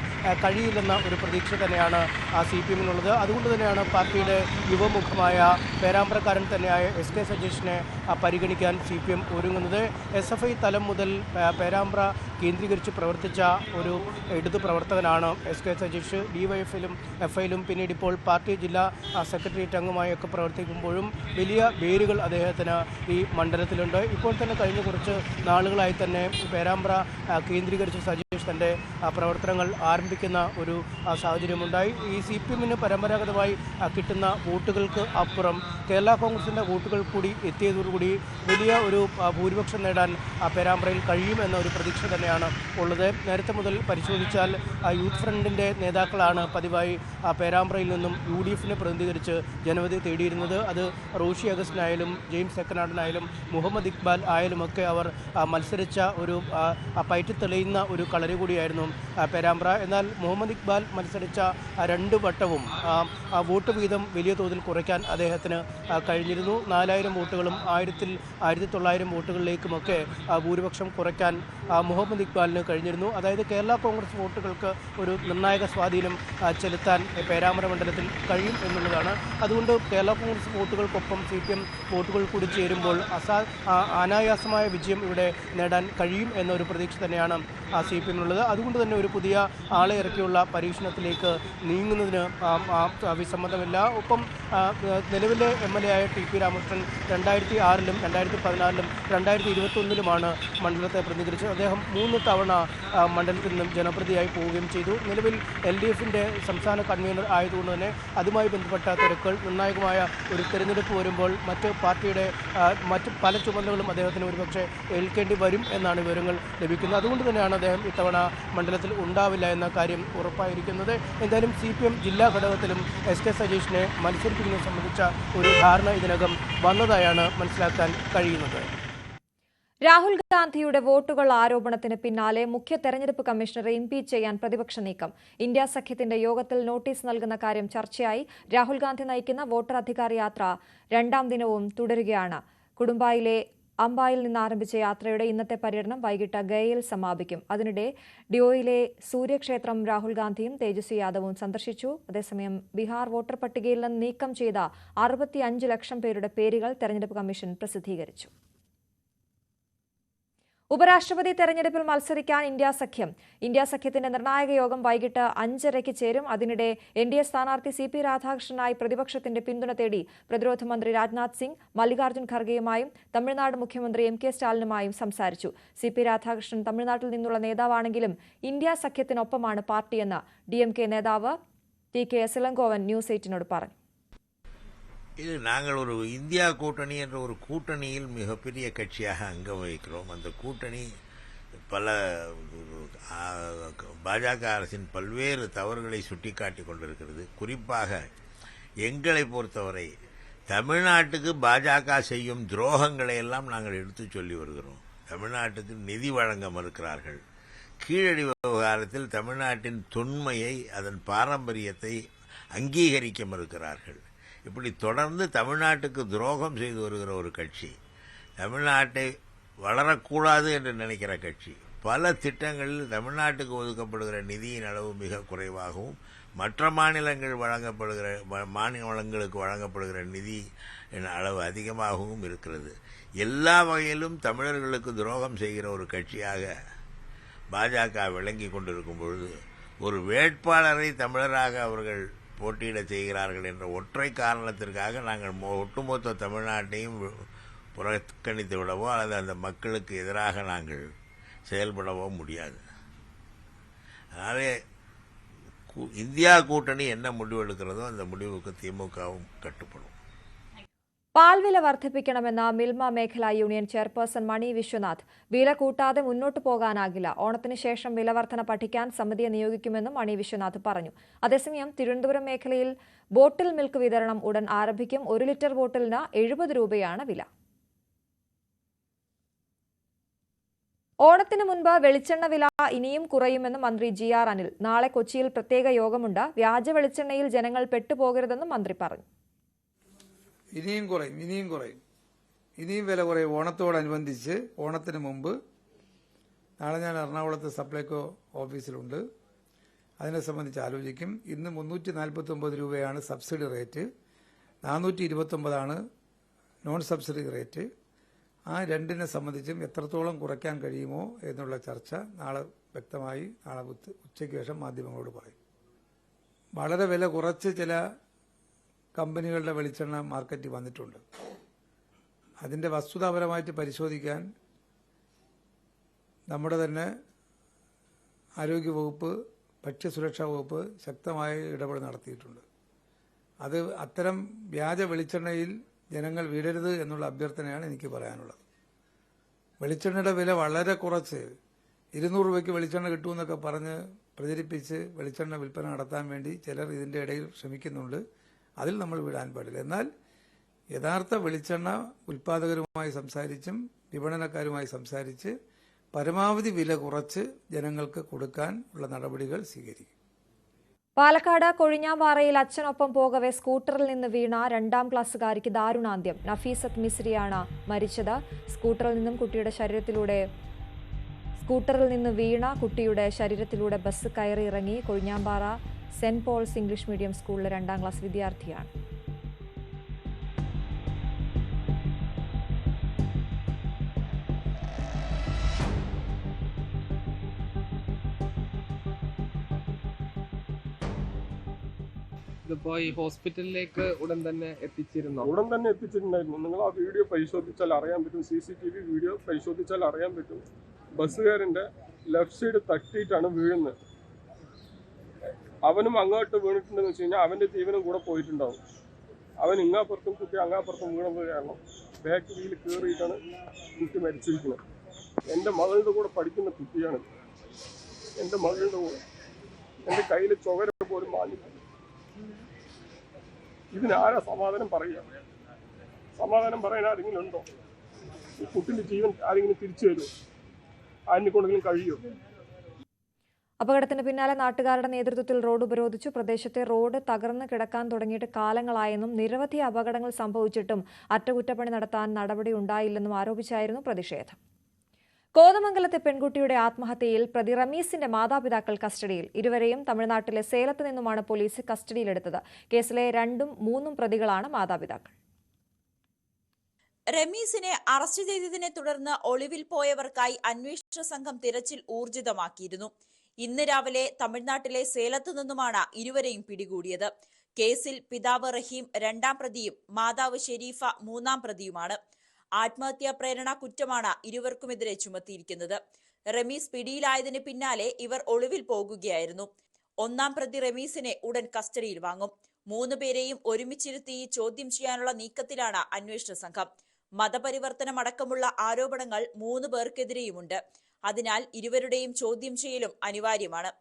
കഴിയില്ലെന്ന ഒരു പ്രതീക്ഷ തന്നെയാണ് CPM-നുള്ളത്. അതുകൊണ്ട് തന്നെയാണ് പാർട്ടിയുടെ യുവമുഖമായ പേരാമ്പ്രക്കാരൻ തന്നെയായ SK സജീഷിനെ പരിഗണിക്കാൻ CPM ഒരുങ്ങുന്നത്. SFI തലം മുതൽ പേരാമ്പ്ര കേന്ദ്രീകരിച്ച് പ്രവർത്തിച്ച ഒരു ഇടതു പ്രവർത്തകനാണ് SK സജീഷ്. DYF-ലും FI-ലും പിന്നീട് ഇപ്പോൾ പാർട്ടി ജില്ലാ സെക്രട്ടേറിയറ്റ് അംഗമായൊക്കെ പ്രവർത്തിക്കുമ്പോഴും വലിയ വേരുകൾ അദ്ദേഹത്തിന് ഈ മണ്ഡലത്തിലുണ്ട്. ഇപ്പോൾ തന്നെ കഴിഞ്ഞ കുറച്ച് നാളുകളായി തന്നെ പേരാമ്പ്ര കേന്ദ്രീകരിച്ച് സജീഷ് തൻ്റെ പ്രവർത്തനങ്ങൾ ആരംഭിക്കുന്ന ഒരു സാഹചര്യമുണ്ടായി. ഈ CPM-ന് പരമ്പരാഗതമായി കിട്ടുന്ന വോട്ടുകൾക്ക് അപ്പുറം കേരള കോൺഗ്രസിൻ്റെ വോട്ടുകൾ കൂടി എത്തിയതോടുകൂടി വലിയ ഒരു ഭൂരിപക്ഷം നേടാൻ പേരാമ്പ്രയിൽ കഴിയുമെന്ന ഒരു പ്രതീക്ഷ തന്നെയാണ് ഉള്ളത്. നേരത്തെ മുതൽ പരിശോധിച്ചാൽ യൂത്ത് ഫ്രണ്ടിൻ്റെ നേതാക്കളാണ് പതിവായി പേരാമ്പ്രയിൽ നിന്നും UDF-നെ പ്രതിനിധീകരിച്ച് ജനവിധി തേടിയിരുന്നത്. അത് റോഷി അഗസ്റ്റിനായാലും ജെയിംസ് സെക്കനാടനായാലും മുഹമ്മദ് ഇക്ബാൽ ആയാലുമൊക്കെ അവർ മത്സരിച്ച ഒരു പയറ്റി തെളിയുന്ന ഒരു കളരി കൂടിയായിരുന്നു പേരാമ്പ്ര. എന്നാൽ മുഹമ്മദ് ഇക്ബാൽ മത്സരിച്ച 2 വട്ടവും വോട്ട് വീതം വലിയ തോതിൽ കുറയ്ക്കാൻ അദ്ദേഹത്തിന് കഴിഞ്ഞിരുന്നു. 4000 വോട്ടുകളും 1900 വോട്ടുകളിലേക്കുമൊക്കെ ഭൂരിപക്ഷം കുറയ്ക്കാൻ മുഹമ്മദ് ഇക്ബാലിന് കഴിഞ്ഞിരുന്നു. അതായത് കേരള കോൺഗ്രസ് വോട്ടുകൾക്ക് ഒരു നിർണായക സ്വാധീനം ചെലുത്താൻ പേരാമ്പ്ര മണ്ഡലത്തിൽ കഴിയും എന്നുള്ളതാണ്. അതുകൊണ്ട് കേരള കോൺഗ്രസ് വോട്ടുകൾക്കൊപ്പം CPM വോട്ടുകൾ കൂടി ചേരുമ്പോൾ അനായാസമായ വിജയം ഇവിടെ നേടാൻ കഴിയും എന്നൊരു പ്രതീക്ഷ തന്നെയാണ് CPM-നുള്ളത്. അതുകൊണ്ട് തന്നെ ഒരു പുതിയ ആളെ ഇറക്കിയുള്ള പരീക്ഷണത്തിലേക്ക് നീങ്ങുന്നതിന് വിസമ്മതമില്ല. ഒപ്പം നിലവിലെ MLA ആയ TP രാമകൃഷ്ണൻ 2006-ലും 2014-ലും 2021-ലുമാണ് മണ്ഡലത്തെ പ്രതിനിധീകരിച്ചത്. അദ്ദേഹം 3 തവണ മണ്ഡലത്തിൽ നിന്നും ജനപ്രതിയായി പോവുകയും ചെയ്തു. നിലവിൽ LDF-ന്റെ സംസ്ഥാന കൺവീനർ ആയതുകൊണ്ട് തന്നെ അതുമായി ബന്ധപ്പെട്ട തിരക്കുകൾ നിർണായകമായ ഒരു തെരഞ്ഞെടുപ്പ് വരുമ്പോൾ പാർട്ടിയുടെ മറ്റ് പല ചുമതലകളും അദ്ദേഹത്തിന് ഒരുപക്ഷെ ഏൽക്കേണ്ടി വരും എന്നാണ് വിവരങ്ങൾ ലഭിക്കുന്നത്. അതുകൊണ്ട് തന്നെയാണ് അദ്ദേഹം ഇത്തവണ മണ്ഡലത്തിൽ ഉണ്ടാവില്ല എന്ന കാര്യം ഉറപ്പായിരിക്കുന്നത്. എന്തായാലും CPM ജില്ലാ ഘടകത്തിലും SK സജീഷിനെ മത്സരിപ്പിക്കുന്നത് സംബന്ധിച്ച ഒരു ധാരണ ഇതിനകം വന്നതായാണ് മനസ്സിലാക്കാൻ കഴിയുന്നത്. രാഹുൽ ഗാന്ധിയുടെ വോട്ടുകൾ ആരോപണത്തിന് പിന്നാലെ മുഖ്യ തെരഞ്ഞെടുപ്പ് കമ്മീഷണറെ ഇംപീച്ച് ചെയ്യാൻ പ്രതിപക്ഷ നീക്കം. ഇന്ത്യ സഖ്യത്തിന്റെ യോഗത്തിൽ നോട്ടീസ് നൽകുന്ന കാര്യം ചർച്ചയായി. രാഹുൽ ഗാന്ധി നയിക്കുന്ന വോട്ടർ അധികാർ യാത്ര 2ാം ദിനവും തുടരുകയാണ്. കുടുംബായിലെ അംബായിൽ നിന്ന് ആരംഭിച്ച യാത്രയുടെ ഇന്നത്തെ പര്യടനം വൈകിട്ട് ഗയയിൽ സമാപിക്കും. അതിനിടെ ഡിയോയിലെ സൂര്യക്ഷേത്രം രാഹുൽ ഗാന്ധിയും തേജസ്വി യാദവും സന്ദർശിച്ചു. അതേസമയം ബീഹാർ വോട്ടർ പട്ടികയിൽ നിന്ന് നീക്കം ചെയ്ത 65 ലക്ഷം പേരുടെ പേരുകൾ തെരഞ്ഞെടുപ്പ് കമ്മീഷൻ പ്രസിദ്ധീകരിച്ചു. ഉപരാഷ്ട്രപതി തെരഞ്ഞെടുപ്പിൽ മത്സരിക്കാൻ ഇന്ത്യ സഖ്യത്തിന്റെ നിർണായക യോഗം വൈകിട്ട് 5:30 ചേരും. അതിനിടെ NDA സ്ഥാനാർത്ഥി CP രാധാകൃഷ്ണനായി പ്രതിപക്ഷത്തിന്റെ പിന്തുണ തേടി പ്രതിരോധ മന്ത്രി രാജ്നാഥ് സിംഗ് മല്ലികാർജ്ജുൻ ഖർഗെയുമായും തമിഴ്നാട് മുഖ്യമന്ത്രി MK സ്റ്റാലിനുമായും സംസാരിച്ചു. CP രാധാകൃഷ്ണൻ തമിഴ്നാട്ടിൽ നിന്നുള്ള നേതാവാണെങ്കിലും ഇന്ത്യ സഖ്യത്തിനൊപ്പമാണ് പാർട്ടിയെന്ന് DMK നേതാവ് TK സിലങ്കോവൻ ന്യൂസ് 8-നോട് പറഞ്ഞു. இது நாங்கள் ஒரு இந்தியா கூட்டணி என்ற ஒரு கூட்டணியில் மிகப்பெரிய கட்சியாக அங்கம் வகிக்கிறோம். அந்த கூட்டணி பல பாஜக அரசின் பல்வேறு தவறுகளை சுட்டிக்காட்டி கொண்டிருக்கிறது. குறிப்பாக எங்களை பொறுத்தவரை தமிழ்நாட்டுக்கு பாஜக செய்யும் துரோகங்களை எல்லாம் நாங்கள் எடுத்து சொல்லி வருகிறோம். தமிழ்நாட்டுக்கு நிதி வழங்க மறுக்கிறார்கள். கீழடி விவகாரத்தில் தமிழ்நாட்டின் தொன்மையை அதன் பாரம்பரியத்தை அங்கீகரிக்க மறுக்கிறார்கள். இப்படி தொடர்ந்து தமிழ்நாட்டுக்கு துரோகம் செய்து வருகிற ஒரு கட்சி, தமிழ்நாட்டை வளரக்கூடாது என்று நினைக்கிற கட்சி, பல திட்டங்களில் தமிழ்நாட்டுக்கு ஒதுக்கப்படுகிற நிதியின் அளவு மிக குறைவாகவும் மற்ற மாநிலங்களுக்கு வழங்கப்படுகிற நிதி அளவு அதிகமாகவும் இருக்கிறது. எல்லா வகையிலும் தமிழர்களுக்கு துரோகம் செய்கிற ஒரு கட்சியாக பாஜக விளங்கி கொண்டிருக்கும் பொழுது ஒரு வேட்பாளரை தமிழராக அவர்கள் போட்டியிட செய்கிறார்கள் என்ற ஒற்றை காரணத்திற்காக நாங்கள் ஒட்டுமொத்த தமிழ்நாட்டையும் புறக்கணித்து விடவோ அல்லது அந்த மக்களுக்கு எதிராக நாங்கள் செயல்படவோ முடியாது. அதனாலே இந்தியா கூட்டணி என்ன முடிவெடுக்கிறதோ அந்த முடிவுக்கு திமுகவும் கட்டுப்படும். പാൽവില വർദ്ധിപ്പിക്കണമെന്ന മിൽമ മേഖലാ യൂണിയൻ ചെയർപേഴ്സൺ മണി വിശ്വനാഥ്. വില കൂട്ടാതെ മുന്നോട്ടു പോകാനാകില്ല. ഓണത്തിന് ശേഷം വില വർധന പഠിക്കാൻ സമിതിയെ നിയോഗിക്കുമെന്നും മണി വിശ്വനാഥ് പറഞ്ഞു. അതേസമയം തിരുവനന്തപുരം മേഖലയിൽ ബോട്ടിൽ മിൽക്ക് വിതരണം ഉടൻ ആരംഭിക്കും. 1 ലിറ്റർ ബോട്ടിലിന് 70 രൂപയാണ് വില. ഓണത്തിന് മുൻപ് വെളിച്ചെണ്ണ വില ഇനിയും കുറയുമെന്ന് മന്ത്രി GR അനിൽ. നാളെ കൊച്ചിയിൽ പ്രത്യേക യോഗമുണ്ട്. വ്യാജ വെളിച്ചെണ്ണയിൽ ജനങ്ങൾ പെട്ടുപോകരുതെന്നും മന്ത്രി പറഞ്ഞു. ഇനിയും കുറയും. ഇനിയും വില കുറയും. ഓണത്തോടനുബന്ധിച്ച് ഓണത്തിന് മുമ്പ് നാളെ ഞാൻ എറണാകുളത്ത് സപ്ലൈകോ ഓഫീസിലുണ്ട്. അതിനെ സംബന്ധിച്ച് ആലോചിക്കും. ഇന്ന് 349 രൂപയാണ് subsidy rate, 429 non subsidy rate. ആ രണ്ടിനെ സംബന്ധിച്ചും എത്രത്തോളം കുറയ്ക്കാൻ കഴിയുമോ എന്നുള്ള ചർച്ച നാളെ വ്യക്തമായി നാളെ ഉച്ചയ്ക്ക് ശേഷം മാധ്യമങ്ങളോട് പറയും. വളരെ വില കുറച്ച് ചില കമ്പനികളുടെ വെളിച്ചെണ്ണ മാർക്കറ്റിൽ വന്നിട്ടുണ്ട്. അതിന്റെ വസ്തുതാപരമായിട്ട് പരിശോധിക്കാൻ നമ്മുടെ തന്നെ ആരോഗ്യവകുപ്പ്, ഭക്ഷ്യസുരക്ഷാ വകുപ്പ് ശക്തമായ ഇടപെടൽ നടത്തിയിട്ടുണ്ട്. അത് അത്തരം വ്യാജ വെളിച്ചെണ്ണയിൽ ജനങ്ങൾ വീഴരുത് എന്നുള്ള അഭ്യർത്ഥനയാണ് എനിക്ക് പറയാനുള്ളത്. വെളിച്ചെണ്ണയുടെ വില വളരെ കുറച്ച് 200 രൂപയ്ക്ക് വെളിച്ചെണ്ണ കിട്ടുമെന്നൊക്കെ പറഞ്ഞ് പ്രചരിപ്പിച്ച് വെളിച്ചെണ്ണ വിൽപ്പന നടത്താൻ വേണ്ടി ചിലർ ഇതിന്റെ ഇടയിൽ ശ്രമിക്കുന്നുണ്ട്. അതിൽ നമ്മൾ വീഴാൻ പാടില്ല. എന്നാൽ യഥാർത്ഥ വെളിച്ചെണ്ണ ഉൽപ്പാദകരുമായി സംസാരിച്ചും വിപണനക്കാരുമായി സംസാരിച്ച് പരമാവധി വില കുറച്ച് ജനങ്ങൾക്ക് കൊടുക്കാൻ ഉള്ള നടപടികൾ സ്വീകരിക്കും. പാലക്കാട് കൊഴിഞ്ഞാമ്പാറയിൽ അച്ഛനൊപ്പം പോകവെ സ്കൂട്ടറിൽ നിന്ന് വീണ 2ാം ക്ലാസ്സുകാരിക്ക് ദാരുണാന്ത്യം. നഫീസത്ത് മിസ്രിയാണ് മരിച്ചത്. സ്കൂട്ടറിൽ നിന്ന് വീണ കുട്ടിയുടെ ശരീരത്തിലൂടെ ബസ് കയറി ഇറങ്ങി. Kozhinjampara saint Paul's English medium സ്കൂളിലെ 2ാം ക്ലാസ് വിദ്യാർത്ഥിയാണ്. ഇതിപ്പോ ഈ ഹോസ്പിറ്റലിലേക്ക് ഉടൻ തന്നെ എത്തിച്ചിരുന്നു? ഉടൻ തന്നെ എത്തിച്ചിട്ടുണ്ടായിരുന്നു. നിങ്ങൾ ആ വീഡിയോ പരിശോധിച്ചാൽ അറിയാൻ പറ്റും. CCTV വീഡിയോ പരിശോധിച്ചാൽ അറിയാൻ പറ്റും. ബസ്സുകാരന്റെ ലെഫ്റ്റ് സൈഡ് തട്ടിയിട്ടാണ് വീഴുന്നത്. അവനും അങ്ങോട്ട് വീണിട്ടുണ്ടെന്ന് വെച്ച് കഴിഞ്ഞാൽ അവന്റെ ജീവനും കൂടെ പോയിട്ടുണ്ടാവും. അവൻ ഇങ്ങാപ്പുറത്തും കുട്ടി അങ്ങാപ്പുറത്തും വീണത് കാരണം ബാക്ക് വീൽ കയറിയിട്ടാണ് കുട്ടി മരിച്ചിരിക്കുന്നത്. എൻ്റെ മകളുടെ കൂടെ പഠിക്കുന്ന കുട്ടിയാണ്. എൻ്റെ മകളുടെ കൂടെ എൻ്റെ കയ്യിൽ ചുവര പോലും മാഞ്ഞിട്ടില്ല. ഇതിനാരാ സമാധാനം പറയുക? സമാധാനം പറയാൻ ആരെങ്കിലും ഉണ്ടോ? ഈ കുട്ടിന്റെ ജീവൻ ആരെങ്കിലും തിരിച്ചു വരുമോ? ആരെന്നെ കൊണ്ടെങ്കിലും കഴിയുമോ? അപകടത്തിന് പിന്നാലെ നാട്ടുകാരുടെ നേതൃത്വത്തിൽ റോഡ് ഉപരോധിച്ചു. പ്രദേശത്തെ റോഡ് തകർന്ന് കിടക്കാൻ തുടങ്ങിയിട്ട് കാലങ്ങളായെന്നും നിരവധി അപകടങ്ങൾ സംഭവിച്ചിട്ടും അറ്റകുറ്റപ്പണി നടത്താൻ നടപടി ഉണ്ടായില്ലെന്നും ആരോപിച്ചായിരുന്നു പ്രതിഷേധം. കോതമംഗലത്തെ പെൺകുട്ടിയുടെ ആത്മഹത്യയിൽ പ്രതി റമീസിന്റെ മാതാപിതാക്കൾ കസ്റ്റഡിയിൽ. ഇരുവരെയും തമിഴ്നാട്ടിലെ സേലത്ത് നിന്നുമാണ് പോലീസ് കസ്റ്റഡിയിലെടുത്തത്. കേസിലെ 2ഉം 3ഉം പ്രതികളാണ് മാതാപിതാക്കൾ. റമീസിനെ അറസ്റ്റ് ചെയ്തതിനെ തുടർന്ന് ഒളിവിൽ പോയവർക്കായി അന്വേഷണ സംഘം തിരച്ചിൽ ഊർജിതമാക്കിയിരുന്നു. ഇന്ന് രാവിലെ തമിഴ്നാട്ടിലെ സേലത്ത് നിന്നുമാണ് ഇരുവരെയും പിടികൂടിയത്. കേസിൽ പിതാവ് റഹീം 2ാം പ്രതിയും മാതാവ് ഷെരീഫ 3ാം പ്രതിയുമാണ്. ആത്മഹത്യാ പ്രേരണ കുറ്റമാണ് ഇരുവർക്കുമെതിരെ ചുമത്തിയിരിക്കുന്നത്. റമീസ് പിടിയിലായതിന് പിന്നാലെ ഇവർ ഒളിവിൽ പോകുകയായിരുന്നു. 1ാം പ്രതി റമീസിനെ ഉടൻ കസ്റ്റഡിയിൽ വാങ്ങും. 3 പേരെയും ഒരുമിച്ചിരുത്തി ചോദ്യം ചെയ്യാനുള്ള നീക്കത്തിലാണ് അന്വേഷണ സംഘം. മതപരിവർത്തനം അടക്കമുള്ള ആരോപണങ്ങൾ 3 പേർക്കെതിരെയുമുണ്ട്. അതിനാൽ ഇരുവരുടെയും ചോദ്യം ചെയ്യലും അനിവാര്യമാണ്.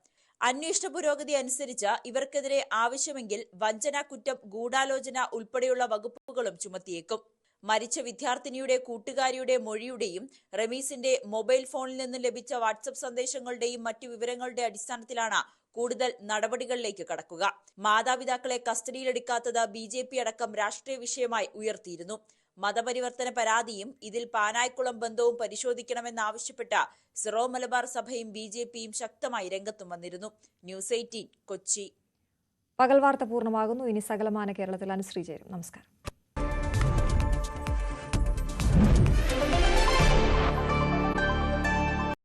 അന്വേഷണ പുരോഗതി അനുസരിച്ച് ഇവർക്കെതിരെ ആവശ്യമെങ്കിൽ വഞ്ചനാ കുറ്റം, ഗൂഢാലോചന ഉൾപ്പെടെയുള്ള വകുപ്പുകളും ചുമത്തിയേക്കും. മരിച്ച വിദ്യാർത്ഥിനിയുടെ കൂട്ടുകാരിയുടെ മൊഴിയുടെയും റമീസിന്റെ മൊബൈൽ ഫോണിൽ നിന്ന് ലഭിച്ച വാട്സപ്പ് സന്ദേശങ്ങളുടെയും മറ്റു വിവരങ്ങളുടെ അടിസ്ഥാനത്തിലാണ് കൂടുതൽ നടപടികളിലേക്ക് കടക്കുക. മാതാപിതാക്കളെ കസ്റ്റഡിയിലെടുക്കാത്തത് BJP അടക്കം രാഷ്ട്രീയ വിഷയമായി ഉയർത്തിയിരുന്നു. മതപരിവർത്തന പരാതിയും ഇതിൽ പാനായിക്കുളം ബന്ധവും പരിശോധിക്കണമെന്നാവശ്യപ്പെട്ട സിറോ മലബാർ സഭയും BJPയും ശക്തമായി രംഗത്തും വന്നിരുന്നു. ന്യൂസ് 18 കൊച്ചി. പകൽ വാർത്ത പൂർണ്ണമാകുന്നു. ഇനി സകലമാന കേരളത്തിൽ അനുശ്രീ ചേരും. നമസ്കാരം.